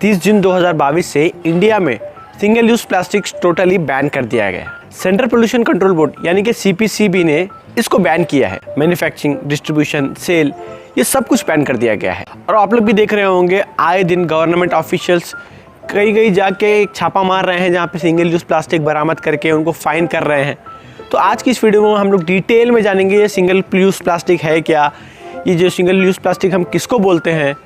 30 जून 2022 से इंडिया में single use plastics totally ban कर दिया गया। सेंट्रल पोल्यूशन कंट्रोल बोर्ड यानी कि CPCB ने इसको बैन किया है। मैन्युफैक्चरिंग, डिस्ट्रीब्यूशन, सेल, ये सब कुछ बैन कर दिया गया है। और आप लोग भी देख रहे होंगे आए दिन गवर्नमेंट ऑफिशियल्स कहीं जाके छापा मार रहे हैं जहाँ पे सिंगल यूज़ प्लास्टिक बरामद करके उनको फाइन कर रहे हैं। तो आज की इस वीडियो में हम लोग डिटेल में जानेंगे ये सिंगल यूज़ प्लास्टिक है क्या, ये जो सिंगल यूज़ प्लास्टिक हम किसको बोलते हैं,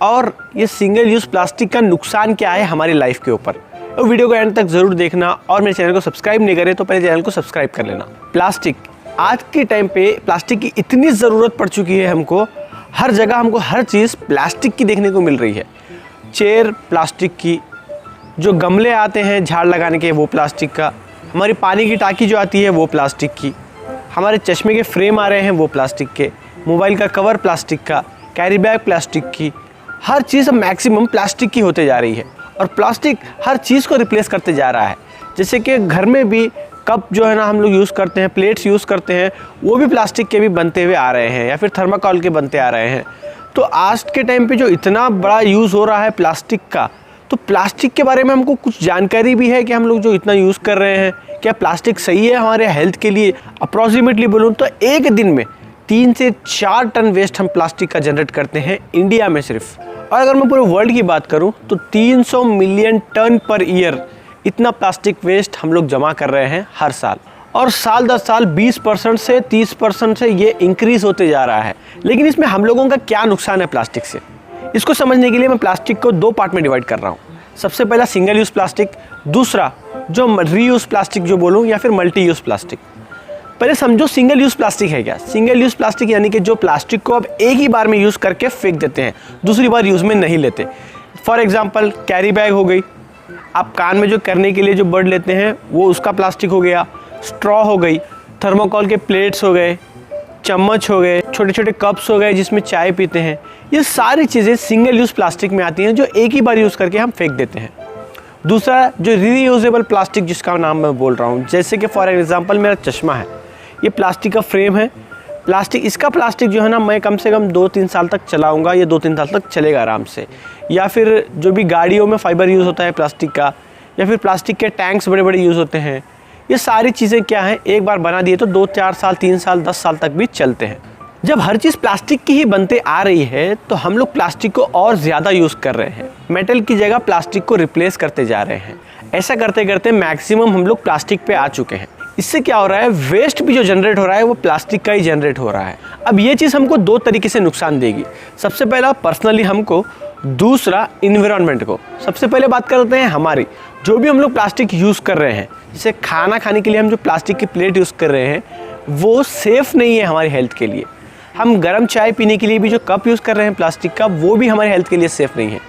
और ये सिंगल यूज़ प्लास्टिक का नुकसान क्या है हमारी लाइफ के ऊपर। तो वीडियो को एंड तक ज़रूर देखना, और मेरे चैनल को सब्सक्राइब नहीं करे तो पहले चैनल को सब्सक्राइब कर लेना। प्लास्टिक, आज के टाइम पे प्लास्टिक की इतनी ज़रूरत पड़ चुकी है हमको, हर जगह हमको हर चीज़ प्लास्टिक की देखने को मिल रही है। चेयर प्लास्टिक की, जो गमले आते हैं झाड़ लगाने के वो प्लास्टिक का, हमारी पानी की टाकी जो आती है वो प्लास्टिक की, हमारे चश्मे के फ्रेम आ रहे हैं वो प्लास्टिक के, मोबाइल का कवर प्लास्टिक का, कैरी बैग प्लास्टिक की, हर चीज़ मैक्सिमम प्लास्टिक की होते जा रही है। और प्लास्टिक हर चीज़ को रिप्लेस करते जा रहा है। जैसे कि घर में भी कप जो है ना हम लोग यूज़ करते हैं, प्लेट्स यूज़ करते हैं, वो भी प्लास्टिक के भी बनते हुए आ रहे हैं या फिर थर्माकोल के बनते आ रहे हैं। तो आज के टाइम पे जो इतना बड़ा यूज़ हो रहा है प्लास्टिक का, तो प्लास्टिक के बारे में हमको कुछ जानकारी भी है कि हम लोग जो इतना यूज़ कर रहे हैं, क्या प्लास्टिक सही है हमारे हेल्थ के लिए। अप्रॉक्सीमेटली बोलूँ तो एक दिन में 3 से 4 टन वेस्ट हम प्लास्टिक का जनरेट करते हैं इंडिया में सिर्फ। और अगर मैं पूरे वर्ल्ड की बात करूं तो 300 मिलियन टन पर ईयर इतना प्लास्टिक वेस्ट हम लोग जमा कर रहे हैं हर साल। और साल दर साल 20% से 30% से ये इंक्रीज़ होते जा रहा है। लेकिन इसमें हम लोगों का क्या नुकसान है प्लास्टिक से, इसको समझने के लिए मैं प्लास्टिक को 2 पार्ट में डिवाइड कर रहा हूँ। सबसे पहला सिंगल यूज़ प्लास्टिक, दूसरा जो रीयूज़ प्लास्टिक जो बोलूँ या फिर मल्टी यूज़ प्लास्टिक। पहले समझो सिंगल यूज़ प्लास्टिक है क्या। सिंगल यूज़ प्लास्टिक यानी कि जो प्लास्टिक को अब एक ही बार में यूज़ करके फेंक देते हैं, दूसरी बार यूज़ में नहीं लेते। फॉर एग्जांपल कैरी बैग हो गई, आप कान में जो करने के लिए जो बड लेते हैं वो उसका प्लास्टिक हो गया, स्ट्रॉ हो गई, थर्मोकोल के प्लेट्स हो गए, चम्मच हो गए, छोटे छोटे कप्स हो गए जिसमें चाय पीते हैं, ये सारी चीज़ें सिंगल यूज़ प्लास्टिक में आती हैं जो एक ही बार यूज़ करके हम फेंक देते हैं। दूसरा जो रीयूजेबल प्लास्टिक जिसका नाम मैं बोल रहा हूँ, जैसे कि फॉर एग्जांपल मेरा चश्मा है, ये प्लास्टिक का फ्रेम है। इसका प्लास्टिक जो है ना मैं कम से कम 2-3 साल तक चलाऊंगा, ये 2-3 साल तक चलेगा आराम से। या फिर जो भी गाड़ियों में फाइबर यूज़ होता है प्लास्टिक का, या फिर प्लास्टिक के टैंक्स बड़े बड़े यूज़ होते हैं, ये सारी चीज़ें क्या हैं, एक बार बना दिए तो 2-4 साल, 3 साल, 10 साल तक भी चलते हैं। जब हर चीज़ प्लास्टिक की ही बनते आ रही है तो हम लोग प्लास्टिक को और ज़्यादा यूज़ कर रहे हैं, मेटल की जगह प्लास्टिक को रिप्लेस करते जा रहे हैं। ऐसा करते करते मैक्सिमम हम लोग प्लास्टिक पे आ चुके हैं। इससे क्या हो रहा है, वेस्ट भी जो जनरेट हो रहा है वो प्लास्टिक का ही जनरेट हो रहा है। अब ये चीज़ हमको 2 तरीके से नुकसान देगी। सबसे पहला पर्सनली हमको, दूसरा इन्वायरमेंट को। सबसे पहले बात करते हैं हमारी, जो भी हम लोग प्लास्टिक यूज़ कर रहे हैं, जैसे खाना खाने के लिए हम जो प्लास्टिक की प्लेट यूज़ कर रहे हैं वो सेफ़ नहीं है हमारी हेल्थ के लिए। हम गर्म चाय पीने के लिए भी जो कप यूज़ कर रहे हैं प्लास्टिक का, वो भी हमारी हेल्थ के लिए सेफ़ नहीं है।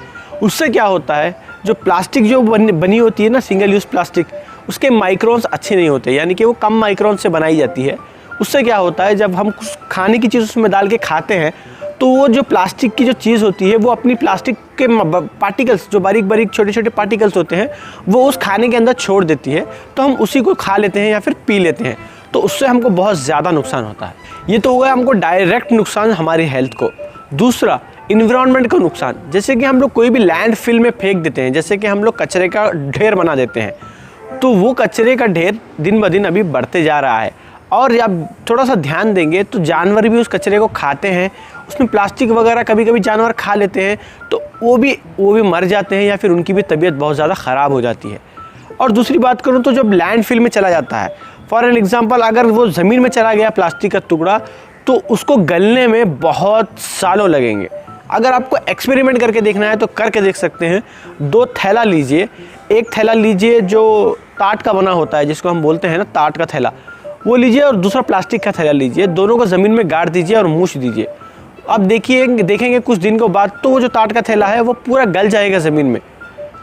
उससे क्या होता है, जो प्लास्टिक जो बनी होती है ना सिंगल यूज़ प्लास्टिक, उसके माइक्रोन्स अच्छे नहीं होते, यानी कि वो कम माइक्रोन से बनाई जाती है। उससे क्या होता है, जब हम कुछ खाने की चीज़ उसमें डाल के खाते हैं तो वो जो प्लास्टिक की जो चीज़ होती है वो अपनी प्लास्टिक के पार्टिकल्स, जो बारीक बारीक छोटे छोटे पार्टिकल्स होते हैं, वो उस खाने के अंदर छोड़ देती है। तो हम उसी को खा लेते हैं या फिर पी लेते हैं, तो उससे हमको बहुत ज़्यादा नुकसान होता है। ये तो हो गया हमको डायरेक्ट नुकसान हमारी हेल्थ को। दूसरा इन्वायरमेंट का नुकसान, जैसे कि हम लोग कोई भी लैंडफिल में फेंक देते हैं, जैसे कि हम लोग कचरे का ढेर बना देते हैं, तो वो कचरे का ढेर दिन ब दिन अभी बढ़ते जा रहा है। और जब थोड़ा सा ध्यान देंगे तो जानवर भी उस कचरे को खाते हैं, उसमें प्लास्टिक वगैरह कभी कभी जानवर खा लेते हैं, तो वो भी मर जाते हैं या फिर उनकी भी तबीयत बहुत ज़्यादा ख़राब हो जाती है। और दूसरी बात करूँ तो जब लैंडफिल में चला जाता है, फॉर एन एग्ज़ाम्पल अगर वो ज़मीन में चला गया प्लास्टिक का टुकड़ा, तो उसको गलने में बहुत सालों लगेंगे। अगर आपको एक्सपेरिमेंट करके देखना है तो करके देख सकते हैं। 2 थैला लीजिए, एक थैला लीजिए जो टाट का बना होता है, जिसको हम बोलते हैं ना टाट का थैला, वो लीजिए, और दूसरा प्लास्टिक का थैला लीजिए, दोनों को ज़मीन में गाड़ दीजिए और मूछ दीजिए। अब देखेंगे कुछ दिन के बाद तो वो जो टाट का थैला है वो पूरा गल जाएगा ज़मीन में,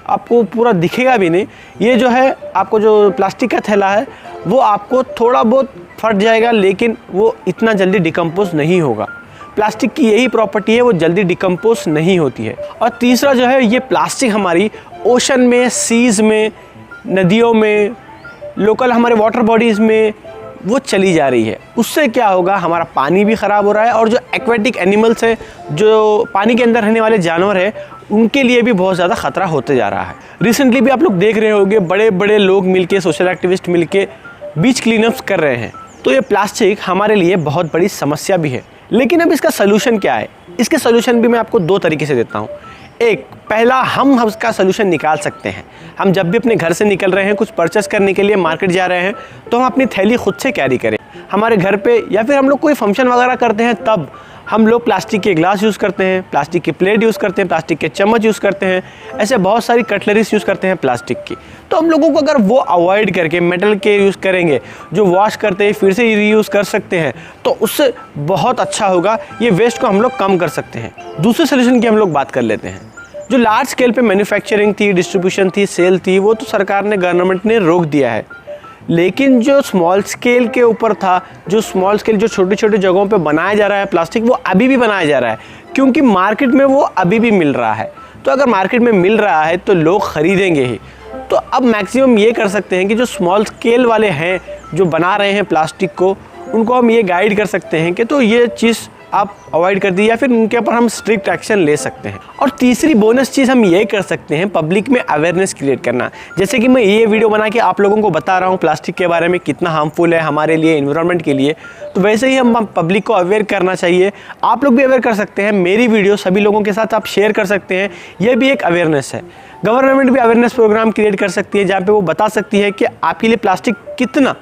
आपको पूरा दिखेगा भी नहीं। ये जो है आपको जो प्लास्टिक का थैला है वो आपको थोड़ा बहुत फट जाएगा, लेकिन वो इतना जल्दी डिकम्पोज नहीं होगा। प्लास्टिक की यही प्रॉपर्टी है, वो जल्दी डिकम्पोज नहीं होती है। और तीसरा जो है, ये प्लास्टिक हमारी ओशन में, सीज़ में, नदियों में, लोकल हमारे वाटर बॉडीज़ में वो चली जा रही है। उससे क्या होगा, हमारा पानी भी ख़राब हो रहा है, और जो एक्वेटिक एनिमल्स है, जो पानी के अंदर रहने वाले जानवर है, उनके लिए भी बहुत ज़्यादा खतरा होते जा रहा है। रिसेंटली भी आप लोग देख रहे होंगे, बड़े बड़े लोग मिलके, सोशल एक्टिविस्ट मिलके बीच क्लीनअप्स कर रहे हैं। तो ये प्लास्टिक हमारे लिए बहुत बड़ी समस्या भी है। लेकिन अब इसका सलूशन क्या है? इसके सलूशन भी मैं आपको दो तरीके से देता हूँ। एक, पहला, हम उसका सलूशन निकाल सकते हैं। हम जब भी अपने घर से निकल रहे हैं, कुछ परचेस करने के लिए मार्केट जा रहे हैं, तो हम अपनी थैली खुद से कैरी करें। हमारे घर पे या फिर हम लोग कोई फंक्शन वगैरह करते हैं तब हम लोग प्लास्टिक के ग्लास यूज़ करते हैं, प्लास्टिक की प्लेट यूज़ करते हैं, प्लास्टिक के चम्मच यूज़ करते हैं, ऐसे बहुत सारी कटलरीज यूज़ करते हैं प्लास्टिक की। तो हम लोगों को अगर वो अवॉइड करके मेटल के यूज़ करेंगे, जो वॉश करते हैं फिर से रीयूज़ कर सकते हैं, तो उससे बहुत अच्छा होगा। ये वेस्ट को हम लोग कम कर सकते हैं। दूसरे सोल्यूशन की हम लोग बात कर लेते हैं। जो लार्ज स्केल पे मैन्युफैक्चरिंग थी, डिस्ट्रीब्यूशन थी, सेल थी, वो तो सरकार ने, गवर्नमेंट ने रोक दिया है। लेकिन जो स्मॉल स्केल के ऊपर था, जो स्मॉल स्केल, जो छोटे छोटे जगहों पे बनाया जा रहा है प्लास्टिक, वो अभी भी बनाया जा रहा है, क्योंकि मार्केट में वो अभी भी मिल रहा है। तो अगर मार्केट में मिल रहा है तो लोग ख़रीदेंगे ही। तो अब मैक्सिमम ये कर सकते हैं कि जो स्मॉल स्केल वाले हैं, जो बना रहे हैं प्लास्टिक को, उनको हम ये गाइड कर सकते हैं कि तो ये चीज़ आप अवॉइड कर दी, या फिर उनके ऊपर हम स्ट्रिक्ट एक्शन ले सकते हैं। और तीसरी बोनस चीज़ हम ये कर सकते हैं, पब्लिक में अवेयरनेस क्रिएट करना। जैसे कि मैं ये वीडियो बना के आप लोगों को बता रहा हूँ प्लास्टिक के बारे में, कितना हार्मफुल है हमारे लिए, एनवायरनमेंट के लिए, तो वैसे ही हम पब्लिक को अवेयर करना चाहिए। आप लोग भी अवेयर कर सकते हैं। मेरी वीडियो सभी लोगों के साथ आप शेयर कर सकते हैं, यह भी एक अवेयरनेस है। गवर्नमेंट भी अवेयरनेस प्रोग्राम क्रिएट कर सकती है, जहाँ पर वो बता सकती है कि आपके लिए प्लास्टिक कितना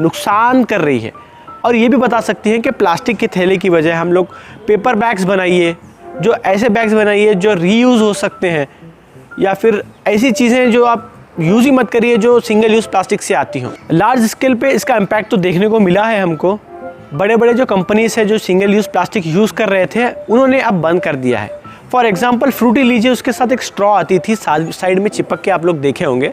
नुकसान कर रही है। और ये भी बता सकती हैं कि प्लास्टिक के थैले की वजह हम लोग पेपर बैग्स बनाइए, जो ऐसे बैग्स बनाइए जो रीयूज़ हो सकते हैं, या फिर ऐसी चीज़ें जो आप यूज़ ही मत करिए जो सिंगल यूज़ प्लास्टिक से आती हों। लार्ज स्केल पे इसका इम्पैक्ट तो देखने को मिला है हमको। बड़े बड़े जो कंपनीज हैं जो सिंगल यूज़ प्लास्टिक यूज़ कर रहे थे, उन्होंने अब बंद कर दिया है। फॉर एग्ज़ाम्पल फ्रूटी लीजिए, उसके साथ एक स्ट्रॉ आती थी, साइड में चिपक के आप लोग देखे होंगे,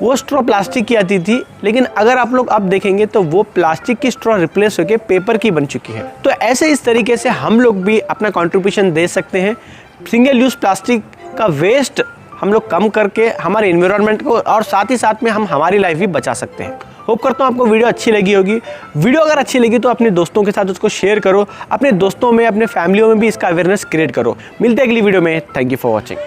वो स्ट्रॉ प्लास्टिक की आती थी। लेकिन अगर आप लोग अब देखेंगे तो वो प्लास्टिक की स्ट्रॉ रिप्लेस होकर पेपर की बन चुकी है। तो ऐसे इस तरीके से हम लोग भी अपना कंट्रीब्यूशन दे सकते हैं। सिंगल यूज़ प्लास्टिक का वेस्ट हम लोग कम करके हमारे एनवायरनमेंट को, और साथ ही साथ में हम हमारी लाइफ भी बचा सकते हैं। होप करता हूँ आपको वीडियो अच्छी लगी होगी। वीडियो अगर अच्छी लगी तो अपने दोस्तों के साथ उसको शेयर करो, अपने दोस्तों में, अपने फैमिलियों में भी इसका अवेयरनेस क्रिएट करो। मिलते हैं अगली वीडियो में। Thank you for watching.